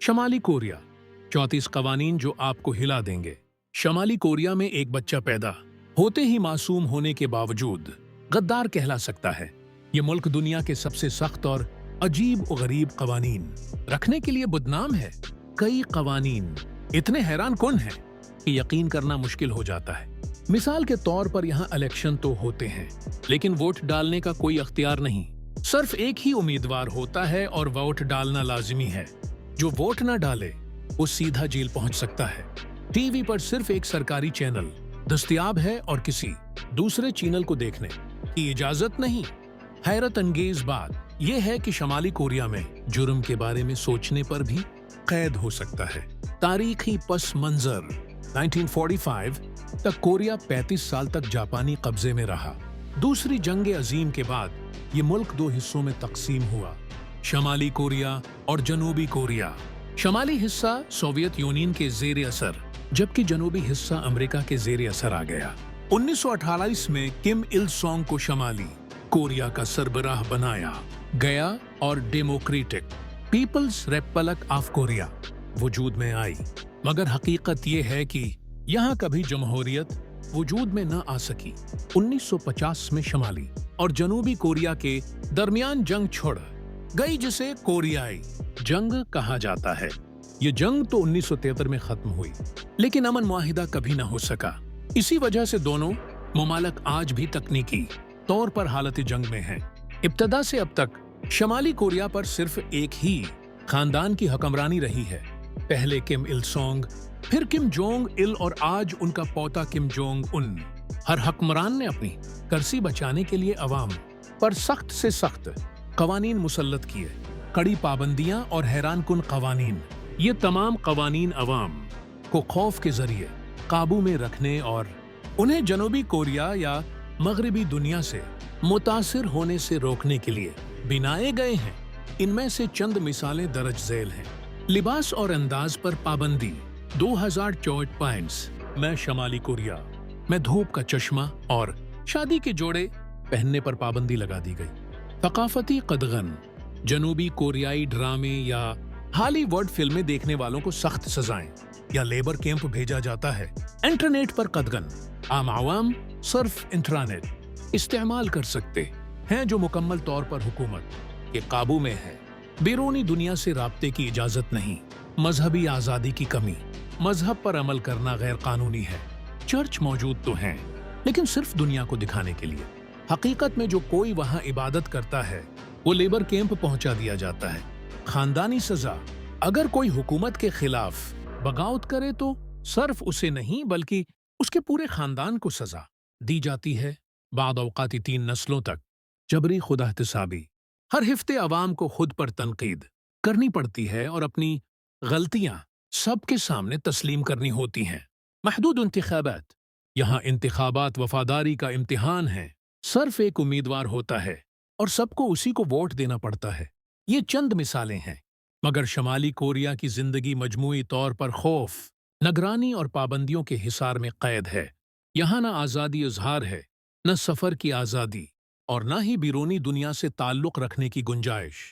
شمالی کوریا 34 قوانین جو آپ کو ہلا دیں گے۔ شمالی کوریا میں ایک بچہ پیدا ہوتے ہی معصوم ہونے کے باوجود غدار کہلا سکتا ہے۔ یہ ملک دنیا کے سب سے سخت اور عجیب و غریب قوانین رکھنے کے لیے بدنام ہے۔ کئی قوانین اتنے حیران کن ہیں کہ یقین کرنا مشکل ہو جاتا ہے۔ مثال کے طور پر یہاں الیکشن تو ہوتے ہیں لیکن ووٹ ڈالنے کا کوئی اختیار نہیں۔ صرف ایک ہی امیدوار ہوتا ہے اور ووٹ ڈالنا لازمی ہے۔ جو ووٹ نہ ڈالے وہ سیدھا جیل پہنچ سکتا ہے۔ ٹی وی پر صرف ایک سرکاری چینل دستیاب ہے اور کسی دوسرے چینل کو دیکھنے کی اجازت نہیں۔ حیرت انگیز بات یہ ہے کہ شمالی کوریا میں جرم کے بارے میں سوچنے پر بھی قید ہو سکتا ہے۔ تاریخی پس منظر 1945 تک کوریا 35 سال تک جاپانی قبضے میں رہا۔ دوسری جنگ عظیم کے بعد یہ ملک دو حصوں میں تقسیم ہوا، شمالی کوریا اور جنوبی کوریا۔ شمالی حصہ سوویت یونین کے زیر اثر جبکہ جنوبی حصہ امریکہ کے زیر اثر آ گیا۔ 1948 میں کم il سونگ کو شمالی کوریا کا سربراہ بنایا گیا اور Democratic People's Republic of Korea وجود میں آئی، مگر حقیقت یہ ہے کہ یہاں کبھی جمہوریت وجود میں نہ آ سکی۔ 1950 میں شمالی اور جنوبی کوریا کے درمیان جنگ چھڑ گئی جسے کوریائی جنگ کہا جاتا ہے۔ یہ جنگ تو 1973 میں ختم ہوئی لیکن امن معاہدہ کبھی نہ ہو سکا۔ اسی وجہ سے دونوں ممالک آج بھی تکنیکی طور پر حالت جنگ میں ہیں۔ ابتدا سے اب تک شمالی کوریا پر صرف ایک ہی خاندان کی حکمرانی رہی ہے، پہلے کم il سونگ، پھر کم جونگ il اور آج ان کا پوتا کم جونگ ان۔ ہر حکمران نے اپنی کرسی بچانے کے لیے عوام پر سخت سے سخت قوانین مسلط کیے، کڑی پابندیاں اور حیران کن قوانین۔ یہ تمام قوانین عوام کو خوف کے ذریعے قابو میں رکھنے اور انہیں جنوبی کوریا یا مغربی دنیا سے متاثر ہونے سے روکنے کے لیے بنائے گئے ہیں۔ ان میں سے چند مثالیں درج ذیل ہیں۔ لباس اور انداز پر پابندی 2064 پوائنٹس میں شمالی کوریا میں دھوپ کا چشمہ اور شادی کے جوڑے پہننے پر پابندی لگا دی گئی۔ ثقافتی قدغن جنوبی کوریائی ڈرامے یا ہالی ووڈ فلمیں دیکھنے والوں کو سخت سزائیں یا لیبر کیمپ بھیجا جاتا ہے۔ انٹرنیٹ پر قدغن عام عوام صرف انٹرنیٹ استعمال کر سکتے ہیں جو مکمل طور پر حکومت کے قابو میں ہے۔ بیرونی دنیا سے رابطے کی اجازت نہیں۔ مذہبی آزادی کی کمی، مذہب پر عمل کرنا غیر قانونی ہے۔ چرچ موجود تو ہیں لیکن صرف دنیا کو دکھانے کے لیے۔ حقیقت میں جو کوئی وہاں عبادت کرتا ہے وہ لیبر کیمپ پہنچا دیا جاتا ہے۔ خاندانی سزا، اگر کوئی حکومت کے خلاف بغاوت کرے تو صرف اسے نہیں بلکہ اس کے پورے خاندان کو سزا دی جاتی ہے، بعض اوقات 3 نسلوں تک۔ جبری خود احتسابی، ہر ہفتے عوام کو خود پر تنقید کرنی پڑتی ہے اور اپنی غلطیاں سب کے سامنے تسلیم کرنی ہوتی ہیں۔ محدود انتخابات، یہاں انتخابات وفاداری کا امتحان ہیں۔ صرف ایک امیدوار ہوتا ہے اور سب کو اسی کو ووٹ دینا پڑتا ہے۔ یہ چند مثالیں ہیں، مگر شمالی کوریا کی زندگی مجموعی طور پر خوف، نگرانی اور پابندیوں کے حصار میں قید ہے۔ یہاں نہ آزادی اظہار ہے، نہ سفر کی آزادی اور نہ ہی بیرونی دنیا سے تعلق رکھنے کی گنجائش۔